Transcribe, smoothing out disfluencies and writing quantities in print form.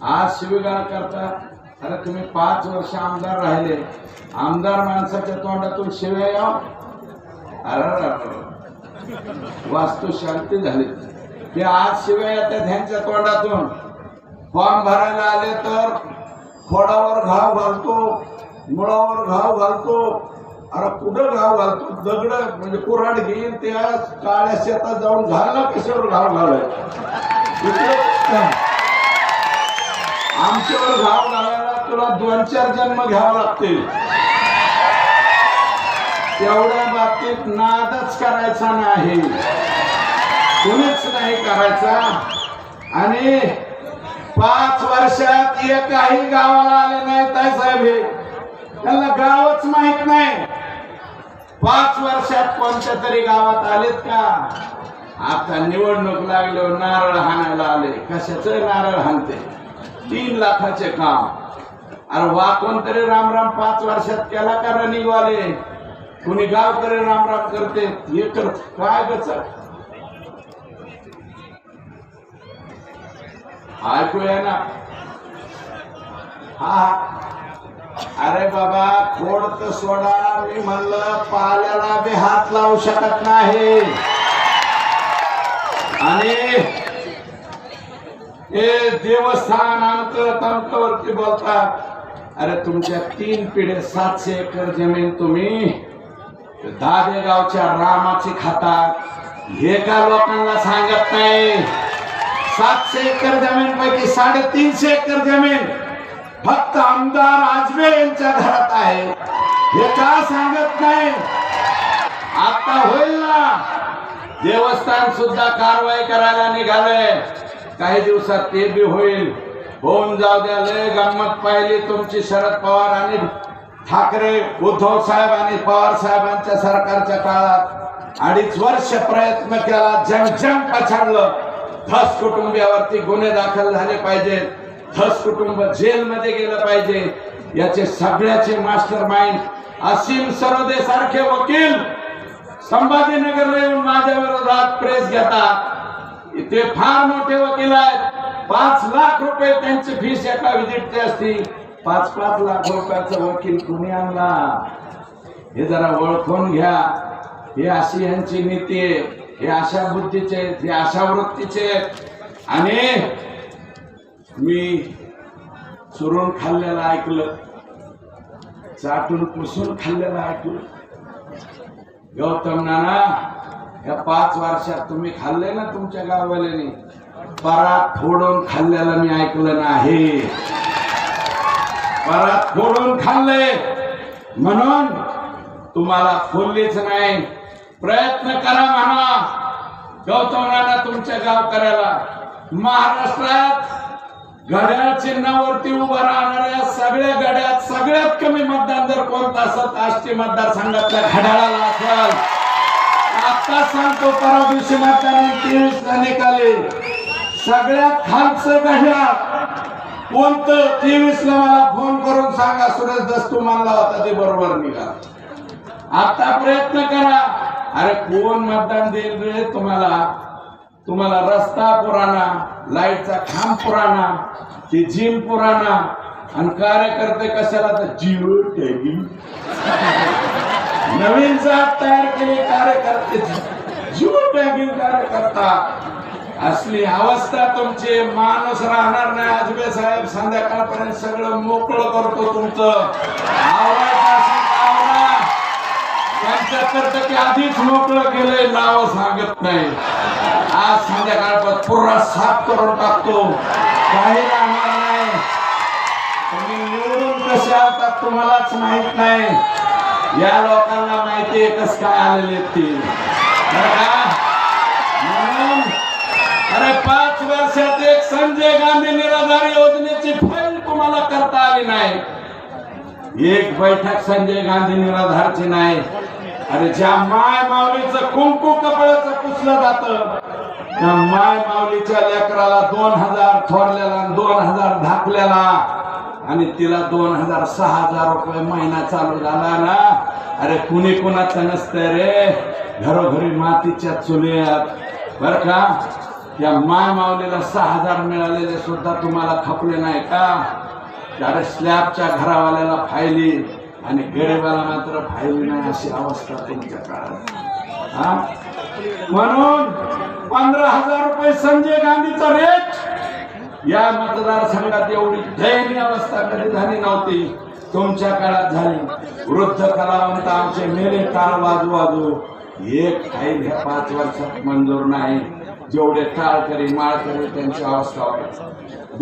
आज शिवीगाळ करता. अरे तुम्ही 5 वर्ष आमदार राहिले, आमदार माणसाच्या तोंडातून शिव्या याव. अरे वास्तू शांती झाली ते आज शिव्या येतात ह्यांच्या तोंडातून. फॉर्म भरायला आले तर खोडावर घाव घालतो, मुळावर घाव घालतो. अरे कुठं घाव घालतो? दगड म्हणजे कुऱ्हाड घेईन त्या काळ्या शेतात जाऊन घालला कशावर घाव घालाय. आमच्यावर घाव घालायला तुला 2-4 जन्म घ्यावं लागतील. तेवढ्या बाबतीत नादच करायचा नाही, कुणीच नाही करायचा. आणि 5 वर्षात एकही गावाला आले नाही ताई साहेब, हे त्यांना गावच माहित नाही. 5 वर्षात कोणत्या तरी गावात आलेत का? आता निवडणूक लागल्यावर नारळ हाणायला आले. कशाचं नारळ हाणते? 3 लाखाचे काम. अरे वा, कोणतरी रामराम 5 वर्षात केला का रनिंगवाले? कुणी गावकरी रामराम करते, हे करत काय गच ऐकूया ना. हा अरे बाबा, खोड तर सोडा, मी म्हणलं पाल्याला बी हात लावू शकत नाही. आणि हे देवस्थान अंक बोलतात. अरे तुमच्या 3 पिढ्या 700 एकर जमीन तुम्ही दादेगावच्या रामाची खातात, हे का लोकांना सांगत नाही? 700 एकर जमीन पैकी 350 एकर जमीन फक्त आमदार आजबे यांच्या घरात आहे, हे का सांगत नाही? आता होईल ना, देवस्थान सुद्धा कारवाई करायला निघाले. काही दिवसात ते बी होईल. होऊन जाऊ द्या. लय गंमत पाहिली तुमची शरद पवार आणि ठाकरे, उद्धव साहेब आणि पवार साहेबांच्या सरकारच्या काळात. 2.5 वर्ष प्रयत्न केला, जमजम पछाडलं. 10 कुटुंबियावरती गुन्हे दाखल झाले पाहिजेत, 10 कुटुंब जेलमध्ये गेलं पाहिजे. याचे सगळ्याचे मास्टर माइंड असीम सरोदे सारखे वकील संभाजीनगरला येऊन माझ्या विरोधात प्रेस घेतात. ते फार मोठे वकील आहेत. 5 लाख रुपये त्यांची फीस एका व्हिजिटची असती. 5-5 लाख रुपयाचा वकील कुणी आणला? हे जरा ओळखून घ्या. हे अशी यांची नीती आहे, हे अशा बुद्धीचे, हे अशा वृत्तीचे. आणि मी चुरून खाल्लेलं ऐकलं, चाटून पुसून खाल्लेलं ऐकलं. गौतम नाना, या 5 वर्षात तुम्ही खाल्ले ना तुमच्या गाववाल्याने, परात फोडून खाल्लेलं मी ऐकलं नाही. परात फोडून खाल्ले म्हणून तुम्हाला फुललीच नाही. प्रयत्न करा म्हणा गौतम नाना तुमच्या गावकऱ्याला. महाराष्ट्रात घड्याळ चिन्हावरती उभं राहणाऱ्या सगळ्या गड्यात सगळ्यात कमी मतदान जर कोणता असत आष्टी मतदारसंघातल्या घड्याळाला असेल. आता सांगतो, परवा दिवशी मतदान 23ला निकाले. सगळ्यात खालचं घड्याळ कोणतं? 23ला मला फोन करून सांगा. सुरेश दस्तू मानला होता ते बरोबर निघाला. आता प्रयत्न करा. अरे कोण मतदान देईल रे तुम्हाला? तुम्हाला रस्ता पुराणा, लाईटचा खांब पुराणा, ती जिम पुराणा, आणि कार्यकर्ते कशाला? तर जिओ टॅगिंग. नवीन जात तयार केली कार्यकर्ते, जिओ टॅगिंग कार्यकर्ता. असली अवस्था तुमची. माणूस राहणार नाही. आजबे साहेब संध्याकाळपर्यंत सगळं मोकळं करतो तुमचं. आवरायचं असेल आवरा. 75% आधीच मोकळं केलंय, नाव सांगत नाही. आज संध्याकाळपर्यंत पुरा साफ करून टाकतो, काही राहणार नाही. तुम्ही निवडून कसे आहात तुम्हालाच माहित नाही. या लोकांना माहिती आहे कस काय आलेले ते. म्हणून अरे 5 वर्षात एक संजय गांधी निराधार योजनेची फाईल तुम्हाला करता आली नाही. एक बैठक संजय गांधी निराधारची नाही. अरे ज्या माय माऊलीचं कुंकू कपड्याचं पुसलं जातं, त्या माय माऊलीच्या लेकराला 2000 थोरल्याला 2000 धाकल्याला, आणि तिला 2000-6000 रुपये महिना चालू झाला ना. अरे कुणी कुणाचं नसतंय रे. घरोघरी मातीच्या चुलीत बर का. त्या माय माऊलीला 6,000 मिळालेले सुद्धा तुम्हाला खपले नाही का? त्याला स्लॅबच्या घरावाल्याला फायली आणि गरीबाला मात्र फायली नाही, अशी अवस्था तुमच्या काळात. हा, म्हणून 15,000 रुपये संजय गांधीचा रेट या मतदारसंघात एवढी दयनीय अवस्था कधी झाली नव्हती, तुमच्या काळात झाली. वृद्ध कलावंत आमचे मेले टाळ वाजू एक फाईल ह्या 5 वर्षात मंजूर नाही. जेवढे टाळकरी माळकरी त्यांची अवस्था वाईट.